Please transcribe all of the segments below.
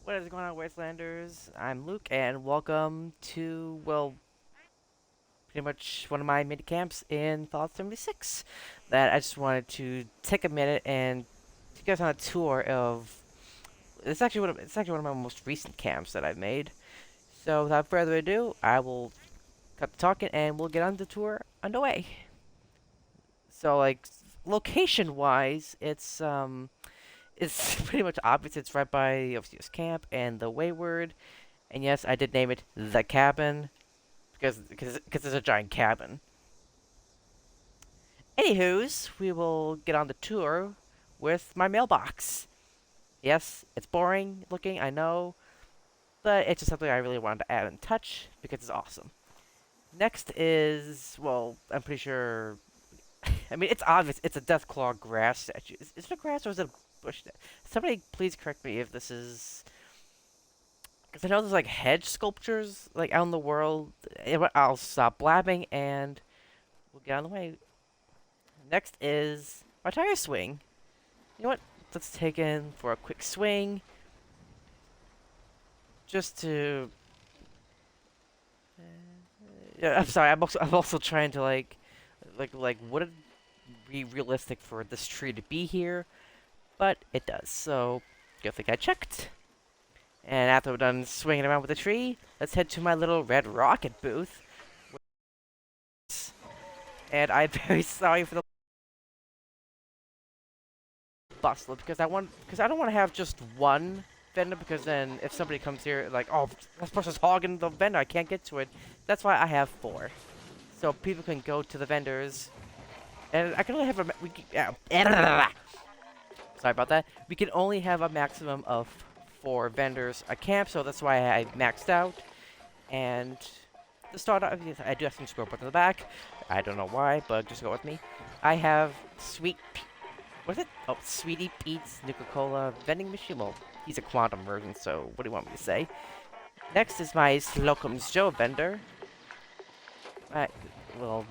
What is going on, Wastelanders? I'm Luke, and welcome to, well, pretty much one of my mini camps in Fallout 76. That I just wanted to take a minute and take you guys on a tour of. It's actually one of my most recent camps that I've made. So without further ado, I will cut the talking and we'll get on the tour underway. So like location-wise, it's pretty much obvious. It's right by obviously camp and the Wayward. And yes, I did name it the cabin because it's a giant cabin. Anywho's, we will get on the tour with my mailbox. Yes, it's boring looking, I know, but it's just something I really wanted to add and touch because it's awesome. Next is, well, I'm pretty sure. I mean, it's obvious. It's a Deathclaw grass statue. Is it a grass or is it a bush? Somebody please correct me if this is. Because I know there's like hedge sculptures like out in the world. I'll stop blabbing and we'll get on the way. Next is my tire swing. You know what? Let's take in for a quick swing. Just to. Yeah, I'm sorry. I'm also trying to like would it be realistic for this tree to be here? But it does. So good thing I checked. And after we're done swinging around with the tree, let's head to my little red rocket booth. And I'm very sorry for the bustle because I don't want to have just one vendor, because then if somebody comes here like, oh, this person's hogging the vendor, I can't get to it. That's why I have 4, so people can go to the vendors, and I can only have sorry about that. We can only have a maximum of 4 vendors a camp, so that's why I maxed out. And to start off, I do have some scoreboards in the back. I don't know why, but just go with me. I have what is it? Oh, Sweetie Pete's Nuka-Cola vending machine. Well, he's a quantum version, so what do you want me to say? Next is my Slocum's Joe vendor. I, well,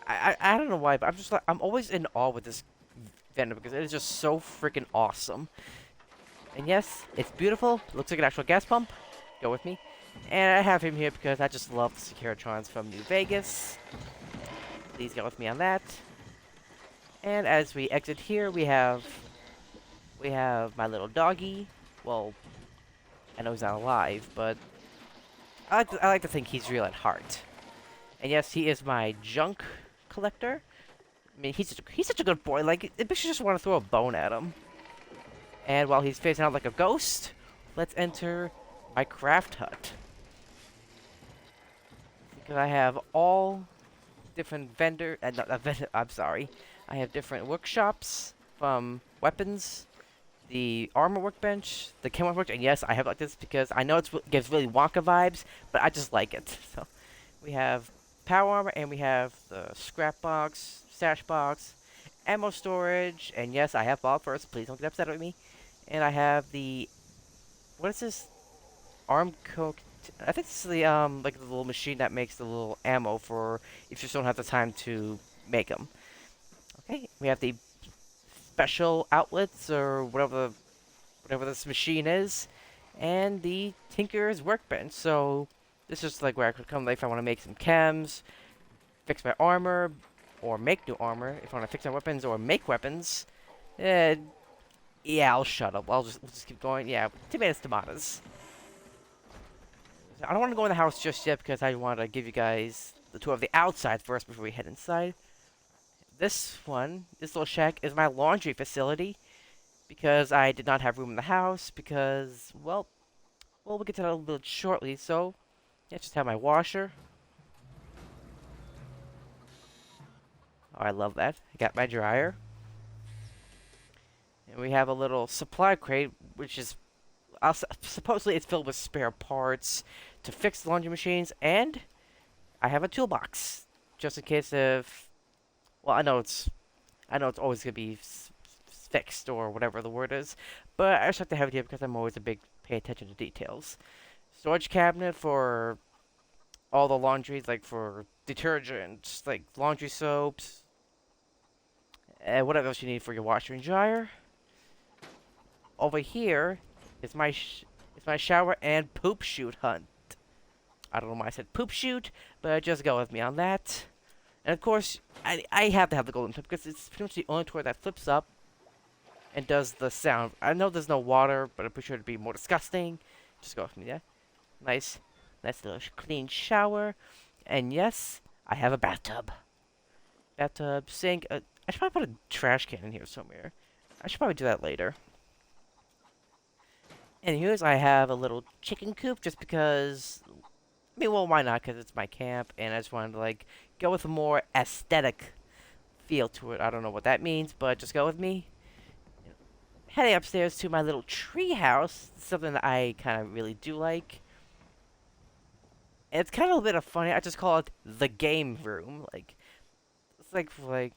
I don't know why, but I'm always in awe with this vendor because it is just so freaking awesome. And yes, it's beautiful. Looks like an actual gas pump. Go with me. And I have him here because I just love the Securitrons from New Vegas. Please go with me on that. And as we exit here, we have my little doggy. Well, I know he's not alive, but I like to think he's real at heart. And yes, he is my junk collector. I mean, he's such a good boy. Like, it makes you just want to throw a bone at him. And while he's facing out like a ghost, let's enter my craft hut. Because I have all different I'm sorry. I have different workshops from weapons, the armor workbench, the chem workbench, and yes, I have like this because I know it gives really Wonka vibes, but I just like it. So we have power armor, and we have the scrap box, stash box, ammo storage, and yes, I have ball first. Please don't get upset with me. And I have the, what is this? Arm coke. I think this is the like the little machine that makes the little ammo for if you just don't have the time to make them. Okay, we have the special outlets or whatever this machine is, and the Tinker's workbench. So this is like where I could come like if I want to make some chems, fix my armor, or make new armor. If I want to fix my weapons or make weapons. Yeah, I'll shut up. We'll just keep going. Yeah, tomatoes. I don't want to go in the house just yet because I want to give you guys the tour of the outside first before we head inside. This little shack, is my laundry facility because I did not have room in the house because, well, we'll get to that a little bit shortly. So, yeah, just have my washer. Oh, I love that. I got my dryer. And we have a little supply crate, which is supposedly it's filled with spare parts to fix the laundry machines, and I have a toolbox just in case if, well, I know it's always gonna be fixed or whatever the word is, but I just like to have it here because I'm always a big pay attention to details. Storage cabinet for all the laundries, like for detergents, like laundry soaps, and whatever else you need for your washer and dryer. Over here is my It's my shower and poop shoot hunt. I don't know why I said poop shoot, but just go with me on that. And of course, I have to have the golden tip because it's pretty much the only toy that flips up and does the sound. I know there's no water, but I'm pretty sure it'd be more disgusting. Just go with me, yeah? Nice little clean shower. And yes, I have a bathtub. Bathtub, sink. I should probably put a trash can in here somewhere. I should probably do that later. And here's I have a little chicken coop just because. I mean, well, why not? Because it's my camp, and I just wanted to like go with a more aesthetic feel to it. I don't know what that means, but just go with me. Heading upstairs to my little tree house, something that I kind of really do like. And it's kind of a bit of funny. I just call it the game room. Like it's like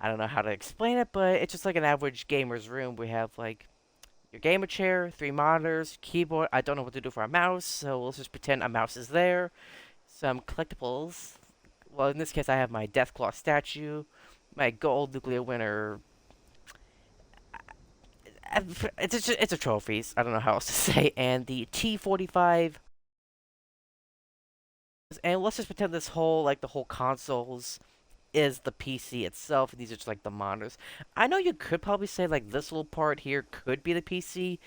I don't know how to explain it, but it's just like an average gamer's room. We have like your gamer chair, 3 monitors, keyboard. I don't know what to do for a mouse, so let's just pretend a mouse is there. Some collectibles. Well, in this case, I have my Deathclaw statue, my gold nuclear winter. It's a trophies. I don't know how else to say. And the T-45. And let's just pretend this whole the whole consoles is the PC itself. And these are just like the monitors. I know you could probably say like this little part here could be the PC,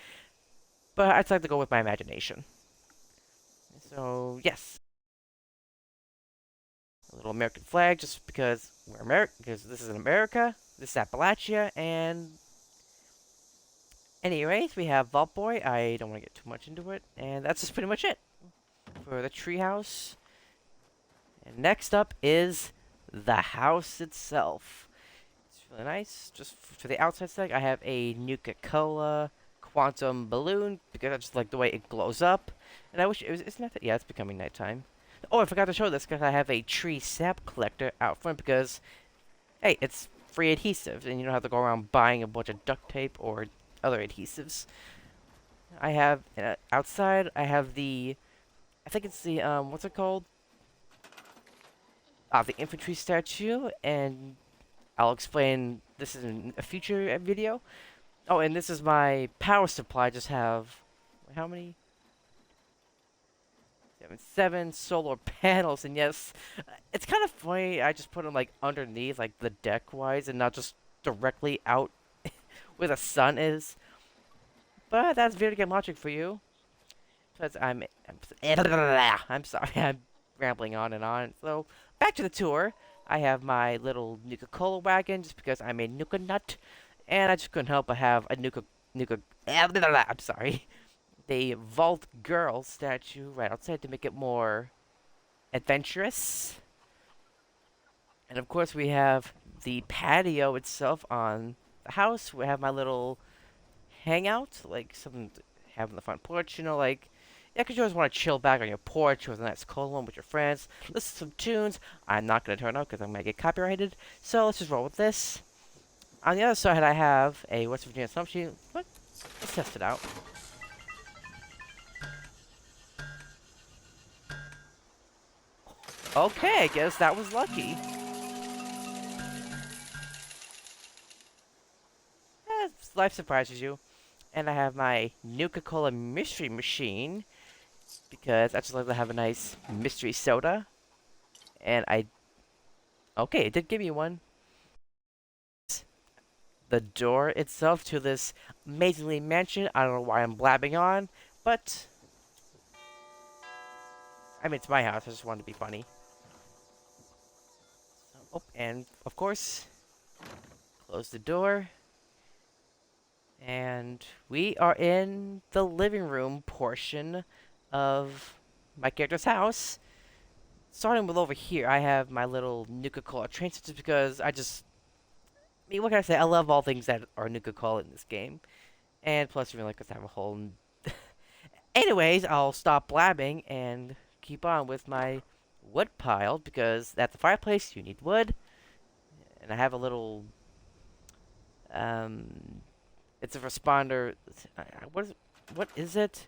but I'd like to go with my imagination. So yes, a little American flag, just because we're America. Because this is in America. This is Appalachia, and anyways, we have Vault Boy. I don't want to get too much into it, and that's just pretty much it for the treehouse. And next up is the house itself. It's really nice. Just for the outside side, I have a Nuka-Cola quantum balloon because I just like the way it glows up. And I wish it was. Isn't that? Yeah, it's becoming nighttime. Oh, I forgot to show this because I have a tree sap collector out front because, hey, it's free adhesive and you don't have to go around buying a bunch of duct tape or other adhesives. I have outside. I have the. I think it's the what's it called? The infantry statue, and I'll explain this in a future video. Oh, and this is my power supply. I just have how many? Seven solar panels, and yes, it's kind of funny. I just put them like underneath, like the deck wise, and not just directly out where the sun is. But that's video game logic for you. Because I'm sorry, I'm rambling on and on. So back to the tour. I have my little Nuka-Cola wagon just because I'm a Nuka nut, and I just couldn't help but have a I'm sorry, the Vault Girl statue right outside to make it more adventurous. And of course, we have the patio itself on the house. We have my little hangout, like something to have on the front porch, you know, like. Yeah, because you always want to chill back on your porch with a nice cold one with your friends. Listen to some tunes. I'm not going to turn up because I'm going to get copyrighted. So let's just roll with this. On the other side, I have a West Virginia slump sheet. What? Let's test it out. Okay, I guess that was lucky. Life surprises you. And I have my Nuka-Cola mystery machine. Because I just like to have a nice mystery soda. And okay, it did give me one. The door itself to this amazingly mansion. I don't know why I'm blabbing on, but I mean, it's my house. I just wanted to be funny. Oh, and of course, close the door. And we are in the living room portion of my character's house. Starting with over here, I have my little Nuka-Cola train just because I mean, what can I say? I love all things that are Nuka-Cola in this game. And plus, really like us to have a whole. Anyways, I'll stop blabbing and keep on with my wood pile because at the fireplace you need wood. And I have a little. It's a responder. What is it?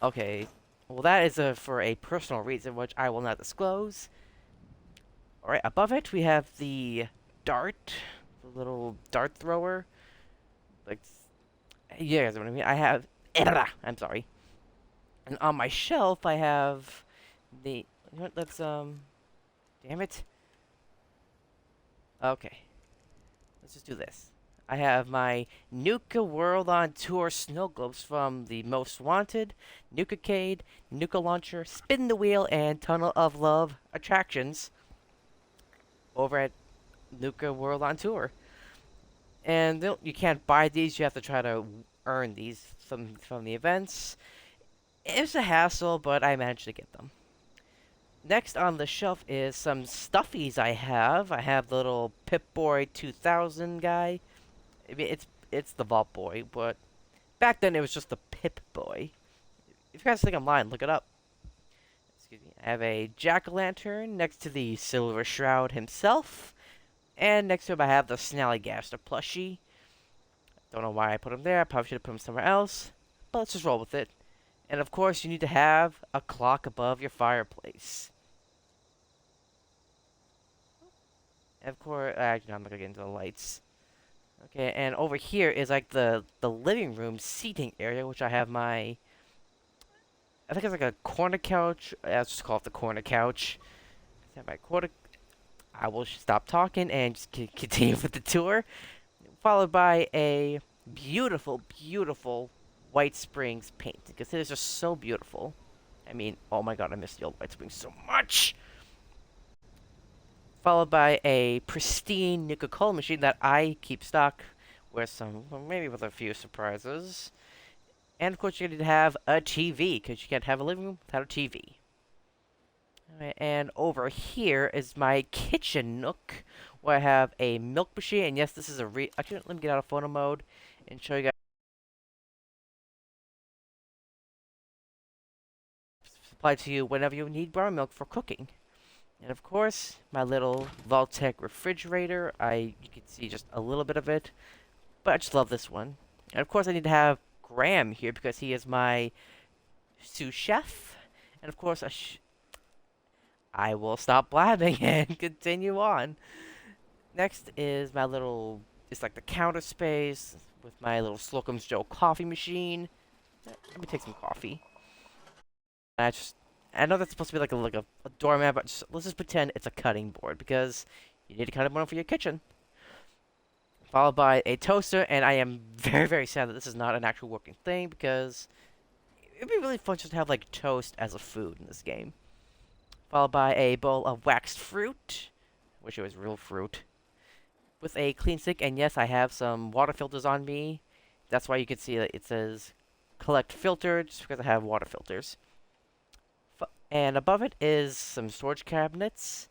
Okay. Well, that is for a personal reason, which I will not disclose. Alright, above it, we have the dart. The little dart thrower. Like, yeah, you guys know what I mean. I have I'm sorry. And on my shelf, I have the. You know what, let's Damn it. Okay, let's just do this. I have my Nuka World on Tour snow globes from the Most Wanted, Nuka-Cade, Nuka Launcher, Spin the Wheel, and Tunnel of Love attractions over at Nuka World on Tour. And you can't buy these; you have to try to earn these from the events. It's a hassle, but I managed to get them. Next on the shelf is some stuffies I have. I have the little Pip-Boy 2000 guy. I mean, it's the Vault Boy, but back then it was just the Pip-Boy. If you guys think I'm lying, look it up. Excuse me. I have a Jack-o'-lantern next to the Silver Shroud himself. And next to him I have the Snallygaster plushie. Don't know why I put him there. I probably should have put him somewhere else. But let's just roll with it. And of course, you need to have a clock above your fireplace. And of course, actually, I'm not gonna get into the lights. Okay, and over here is like the living room seating area, which I have my. I think it's like a corner couch. Let's just call it the corner couch. I have my corner. I will stop talking and just continue with the tour, followed by a beautiful, beautiful White Springs paint because it is just so beautiful. I mean, oh my god, I miss the old White Springs so much. Followed by a pristine Nuka-Cola machine that I keep stock with some, well, maybe with a few surprises. And of course, you need to have a TV because you can't have a living room without a TV. Alright, and over here is my kitchen nook where I have a milk machine. And yes, this is a actually, let me get out of photo mode and show you guys. Supply to you whenever you need brown milk for cooking. And of course, my little Vault-Tec refrigerator. You can see just a little bit of it, but I just love this one. And of course, I need to have Graham here because he is my sous chef. And of course, I will stop blabbing and continue on. Next is my little, it's like the counter space with my little Slocum's Joe coffee machine. Let me take some coffee. I know that's supposed to be like a doormat, but let's just pretend it's a cutting board because you need a cutting board for your kitchen. Followed by a toaster, and I am very, very sad that this is not an actual working thing because it'd be really fun just to have like toast as a food in this game. Followed by a bowl of waxed fruit. Wish it was real fruit. With a clean sink, and yes, I have some water filters on me. That's why you can see that it says collect filter, just because I have water filters. And above it is some storage cabinets,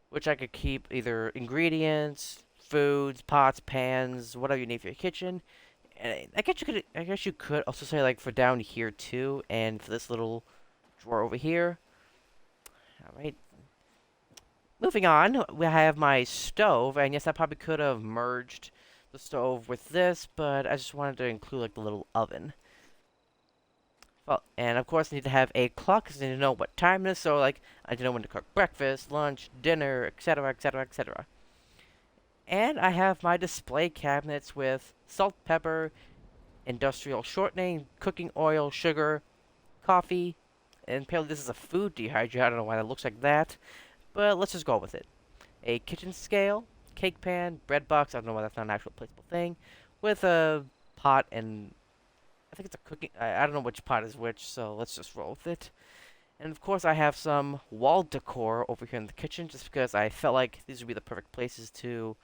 which I could keep either ingredients, foods, pots, pans, whatever you need for your kitchen. And I guess you could also say like for down here too, and for this little drawer over here. All right. Moving on, we have my stove, and yes, I probably could have merged the stove with this, but I just wanted to include like the little oven. Well, and of course, I need to have a clock because I need to know what time it is. So, like, I need to know when to cook breakfast, lunch, dinner, etc., etc., etc. And I have my display cabinets with salt, pepper, industrial shortening, cooking oil, sugar, coffee, and apparently this is a food dehydrator. I don't know why that looks like that, but let's just go with it. A kitchen scale, cake pan, bread box. I don't know why that's not an actual placeable thing, with a pot and I think it's a cooking. I don't know which pot is which, so let's just roll with it. And of course, I have some wall decor over here in the kitchen, just because I felt like these would be the perfect places to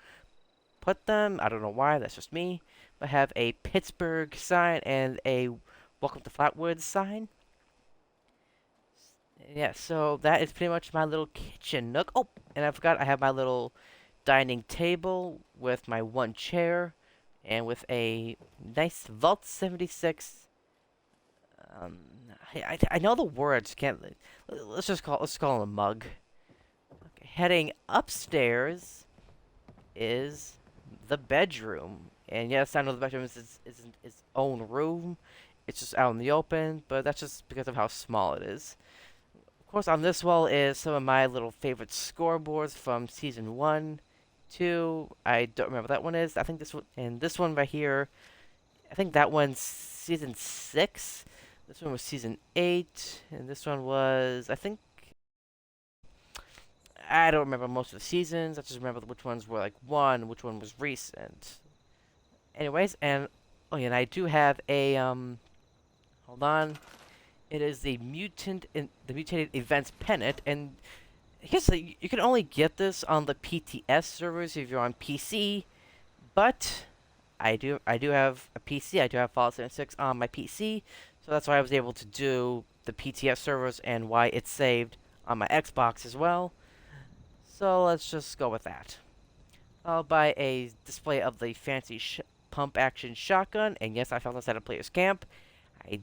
put them. I don't know why. That's just me. I have a Pittsburgh sign and a Welcome to Flatwoods sign. Yeah, so that is pretty much my little kitchen nook. Oh, and I forgot I have my little dining table with my one chair and with a nice Vault 76. Um, I know the words. Can't let's call it a mug. Okay, heading upstairs is the bedroom, and yes, I know the bedroom is its own room. It's just out in the open, but that's just because of how small it is. Of course, on this wall is some of my little favorite scoreboards from season 1. 2, I don't remember what that one is. I think this one, and this one right here, I think that one's season 6. This one was season 8, and this one was, I think, I don't remember most of the seasons. I just remember which ones were like one, which one was recent. Anyways, and oh yeah, and I do have a hold on. It is the the mutated events pennant, and I guess you can only get this on the PTS servers if you're on PC. But I do have a PC. I do have Fallout 76 on my PC, so that's why I was able to do the PTS servers and why it's saved on my Xbox as well. So let's just go with that. I'll buy a display of the fancy pump action shotgun, and yes, I found this at a player's camp. I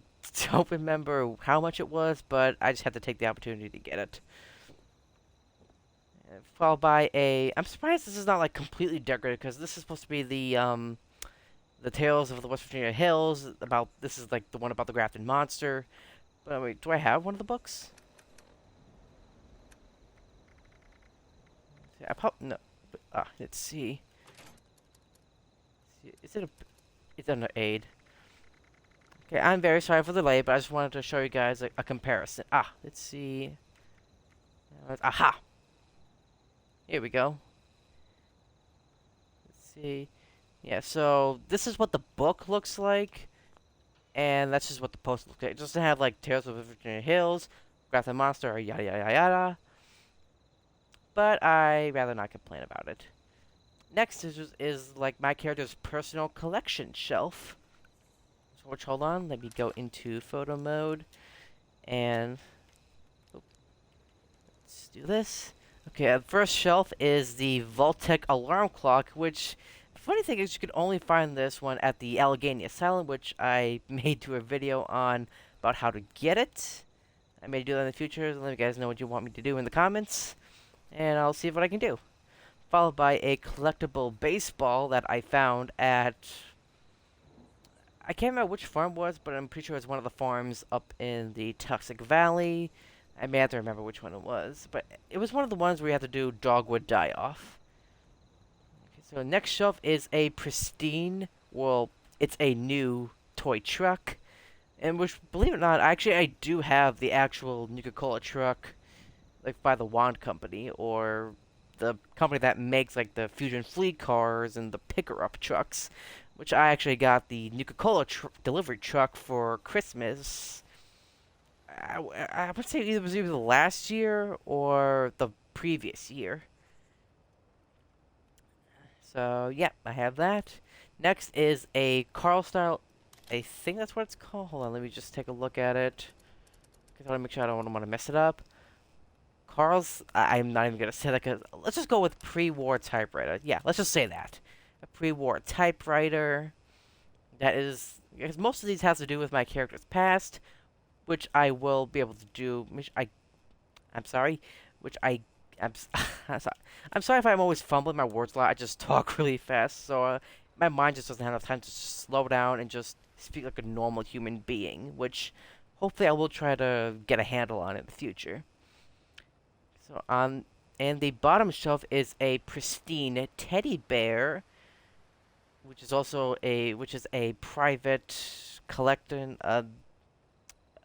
don't remember how much it was, but I just had to take the opportunity to get it. Followed by a. I'm surprised this is not like completely decorated because this is supposed to be the Tales of the West Virginia Hills. About this is like the one about the grafted monster. But wait, do I have one of the books? I probably no. Let's see. Is it a? It's under aid. Okay, I'm very sorry for the delay, but I just wanted to show you guys a comparison. Let's see. Aha! Here we go. Let's see. Yeah, so this is what the book looks like, and that's just what the poster looks like. It doesn't have like Tales of the Virginia Hills, Graphic Monster, or yada yada yada. But I rather not complain about it. Next is like my character's personal collection shelf. So which, hold on, let me go into photo mode, and let's do this. Okay, the first shelf is the Vault-Tec alarm clock, which, the funny thing is you can only find this one at the Allegheny Asylum, which I made to a video on about how to get it. I may do that in the future. Let you guys know what you want me to do in the comments, and I'll see what I can do. Followed by a collectible baseball that I found at, I can't remember which farm it was, but I'm pretty sure it's one of the farms up in the Toxic Valley. I may have to remember which one it was, but it was one of the ones where you have to do dogwood die-off. Okay, so next shelf is a pristine, well, it's a new toy truck, and which, believe it or not, actually I do have the actual Nuka-Cola truck, like by the Wand Company, or the company that makes like the Fusion Fleet cars and the picker-up trucks, which I actually got the Nuka-Cola delivery truck for Christmas. I would say it was either the last year or the previous year. So, yeah, I have that. Next is a Carl style. I think that's what it's called. Hold on, let me just take a look at it. Because I want to make sure I don't want to mess it up. Carl's. I'm not even going to say that because let's just go with pre-war typewriter. Yeah, let's just say that. A pre-war typewriter. That is. Because most of these has to do with my character's past, which I will be able to do. I'm sorry. I'm sorry. I'm sorry if I'm always fumbling my words a lot. I just talk really fast, so my mind just doesn't have enough time to just slow down and just speak like a normal human being, which hopefully I will try to get a handle on in the future. So and the bottom shelf is a pristine teddy bear, which is also a private collecting.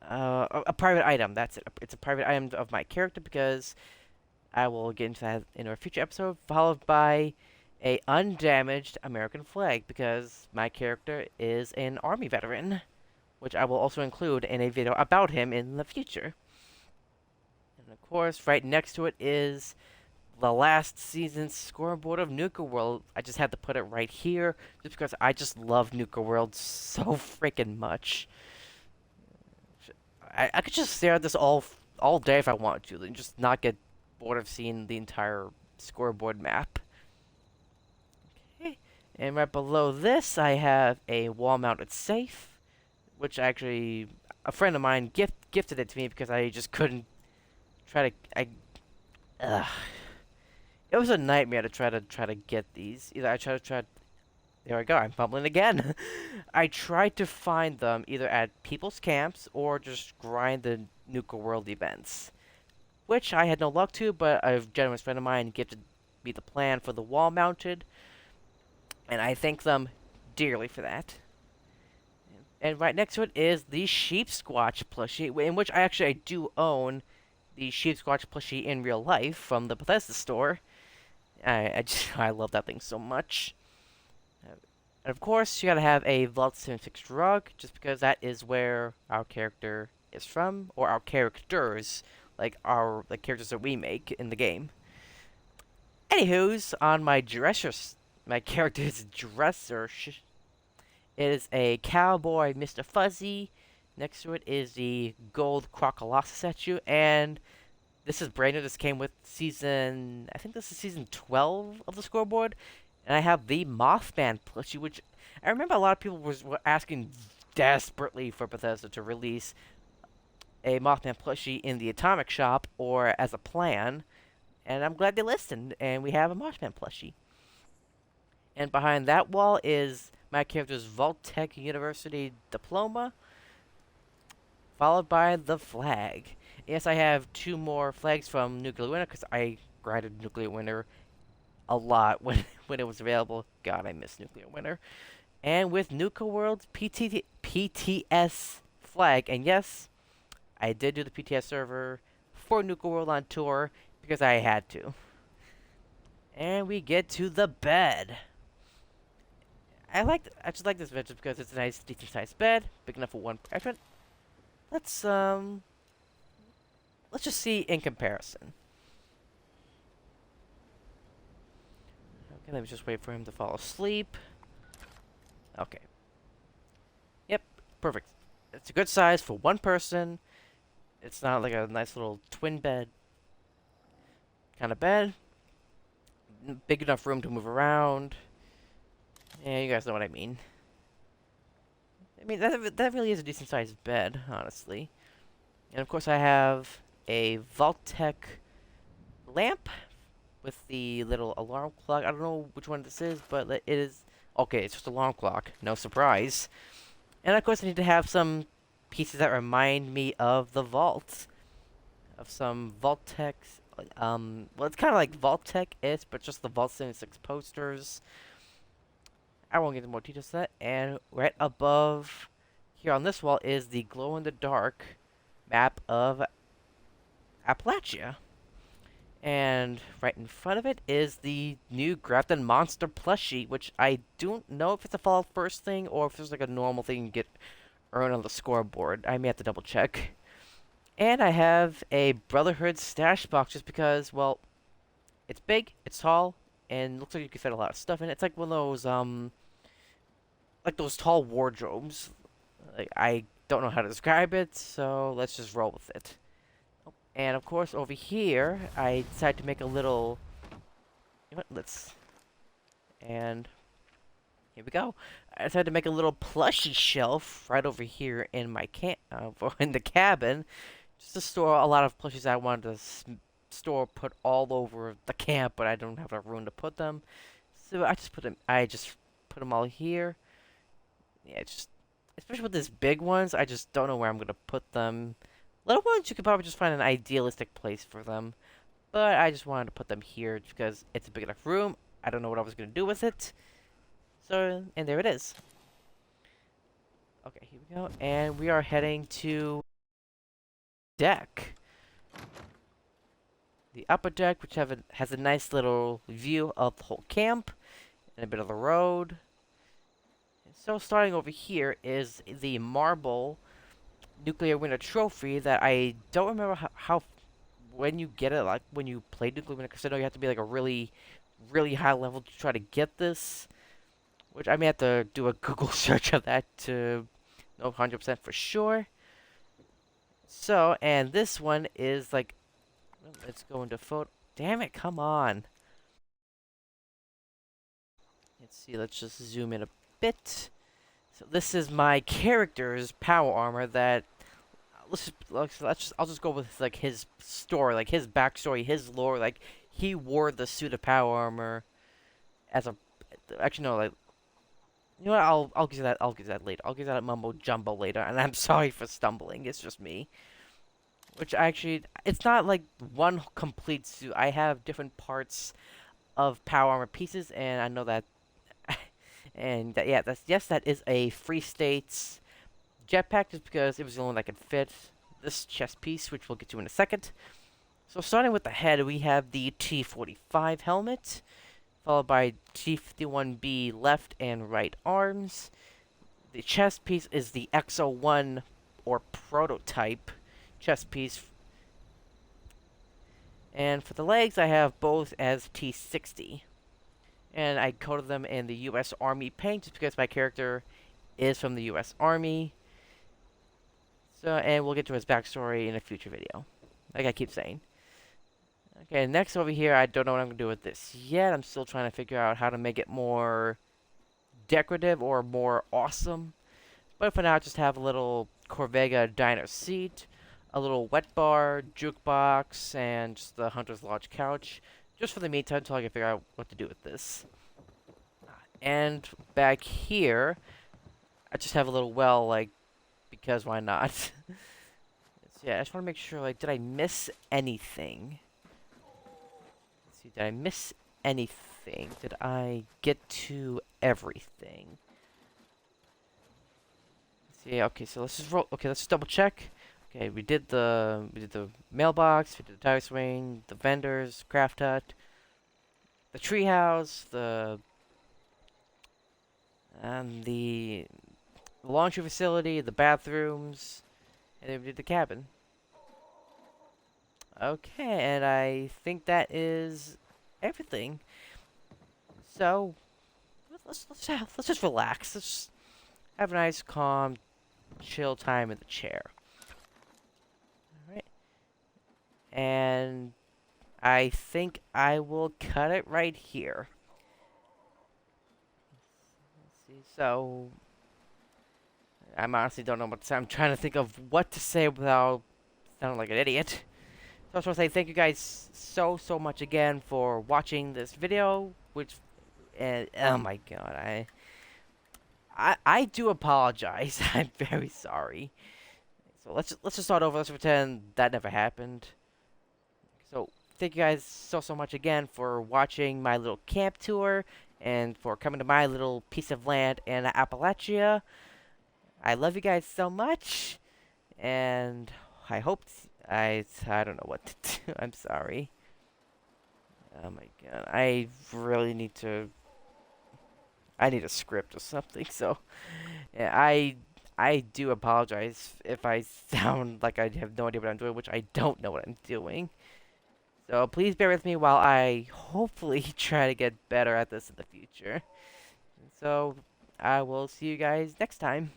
A private item. That's it. It's a private item of my character because I will get into that in a future episode. Followed by a undamaged American flag because my character is an Army veteran, which I will also include in a video about him in the future. And of course, right next to it is the last season's scoreboard of Nuka World. I just had to put it right here just because I just love Nuka World so freaking much. I could just stare at this all day if I wanted to, and just not get bored of seeing the entire scoreboard map. Okay, and right below this, I have a wall-mounted safe, which actually a friend of mine gifted it to me because I just couldn't try to. It was a nightmare to try to get these. Either I tried. There we go, I'm fumbling again. I tried to find them either at people's camps or just grind the Nuka World events, which I had no luck to, but a generous friend of mine gifted me the plan for the wall-mounted, and I thank them dearly for that. And And right next to it is the Sheep Squatch plushie, in which I do own the Sheep Squatch plushie in real life from the Bethesda store. I love that thing so much. And of course, you gotta have a Vault 76 rug, just because that is where our character is from, or our characters, the characters that we make in the game. Anywho's, on my my character's dresser, it is a cowboy Mr. Fuzzy. Next to it is the gold Crocolossa statue, and this is brand new. This came with I think this is season 12 of the scoreboard. And I have the Mothman plushie, which I remember a lot of people were asking desperately for Bethesda to release a Mothman plushie in the Atomic Shop or as a plan. And I'm glad they listened, and we have a Mothman plushie. And behind that wall is my character's Vault-Tec University diploma, followed by the flag. Yes, I have 2 more flags from Nuclear Winter, because I grinded Nuclear Winter a lot when when it was available. God, I miss Nuclear Winter. And with Nuka World's PTS flag, and yes, I did do the PTS server for Nuka World on tour because I had to. And we get to the bed. I just like this bed just because it's a nice, decent sized bed, big enough for one person. Let's let's just see in comparison. Okay, let me just wait for him to fall asleep. Okay. Yep, perfect. It's a good size for one person. It's not like a nice little twin bed kind of bed. Big enough room to move around. Yeah, you guys know what I mean. I mean, that really is a decent sized bed, honestly. And of course I have a Vault-Tec lamp with the little alarm clock. I don't know which one this is, but it is... Okay, it's just an alarm clock. No surprise. And of course I need to have some pieces that remind me of the vault. Of some Vault-Tec's... well, it's kind of like Vault-Tec-ish, but just the Vault 76 posters. I won't get into more details of that. And right above here on this wall is the glow-in-the-dark map of Appalachia. And right in front of it is the new Grafton Monster plushie, which I don't know if it's a Fallout First thing or if it's like a normal thing you get earned on the scoreboard. I may have to double check. And I have a Brotherhood stash box just because, well, it's big, it's tall, and looks like you can fit a lot of stuff in it. It's like one of those, like those tall wardrobes. Like, I don't know how to describe it, so let's just roll with it. And of course, over here, I decided to make a little... You know what, and here we go. I decided to make a little plushie shelf right over here in my in the cabin, just to store a lot of plushies I wanted to put all over the camp, but I don't have enough room to put them. So I just put them all here. Yeah, especially with these big ones, I just don't know where I'm gonna put them. Little ones, you could probably just find an idealistic place for them. But I just wanted to put them here because it's a big enough room. I don't know what I was going to do with it. So, and there it is. Okay, here we go. And we are heading to deck. The upper deck, which has a nice little view of the whole camp and a bit of the road. And so starting over here is the marble Nuclear Winter trophy that I don't remember how when you get it, like when you play Nuclear Winter, because I know you have to be like a really, really high level to try to get this. Which I may have to do a Google search of that to know 100% for sure. So, and this one is like, let's go into photo. Damn it, come on. Let's see, let's just zoom in a bit. So this is my character's power armor that I'll just go with like his story, like his backstory, his lore. Like he wore the suit of power armor as a. Actually, no, like you know what? I'll give you that. I'll give you that later. I'll give you that mumbo jumbo later. And I'm sorry for stumbling. It's just me. Which actually, it's not like one complete suit. I have different parts of power armor pieces, and I know that. And that, yeah, that is a Free States jetpack just because it was the only one that could fit this chest piece, which we'll get to in a second. So starting with the head, we have the T-45 helmet, followed by T-51B left and right arms. The chest piece is the XO1 or prototype chest piece. And for the legs, I have both as T-60. And I coated them in the U.S. Army paint just because my character is from the U.S. Army. So, and we'll get to his backstory in a future video, like I keep saying. Okay, next over here, I don't know what I'm going to do with this yet. I'm still trying to figure out how to make it more decorative or more awesome. But for now, I just have a little Corvega diner seat, a little wet bar, jukebox, and just the Hunter's Lodge couch. Just for the meantime, until I can figure out what to do with this. And back here, I just have a little well, like, because why not? So yeah, I just want to make sure, like, did I miss anything? Let's see, did I miss anything? Did I get to everything? Let's see, okay, so let's just roll. Okay, let's just double check. Okay, we did the mailbox, we did the tire swing, the vendors, craft hut, the treehouse, the laundry facility, the bathrooms, and then we did the cabin. Okay, and I think that is everything. So let's just relax. Let's just have a nice, calm, chill time in the chair. All right, and I think I will cut it right here. Let's see. So I honestly don't know what to say. I'm trying to think of what to say without sounding like an idiot. So I just want to say thank you guys so much again for watching this video. Which, oh my god, I do apologize. I'm very sorry. So let's just start over. Let's pretend that never happened. So thank you guys so much again for watching my little camp tour and for coming to my little piece of land in Appalachia. I love you guys so much, and I hope I don't know what to do. I'm sorry. Oh my god, I really need to. I need a script or something. So, yeah, I do apologize if I sound like I have no idea what I'm doing, which I don't know what I'm doing. So please bear with me while I hopefully try to get better at this in the future. So I will see you guys next time.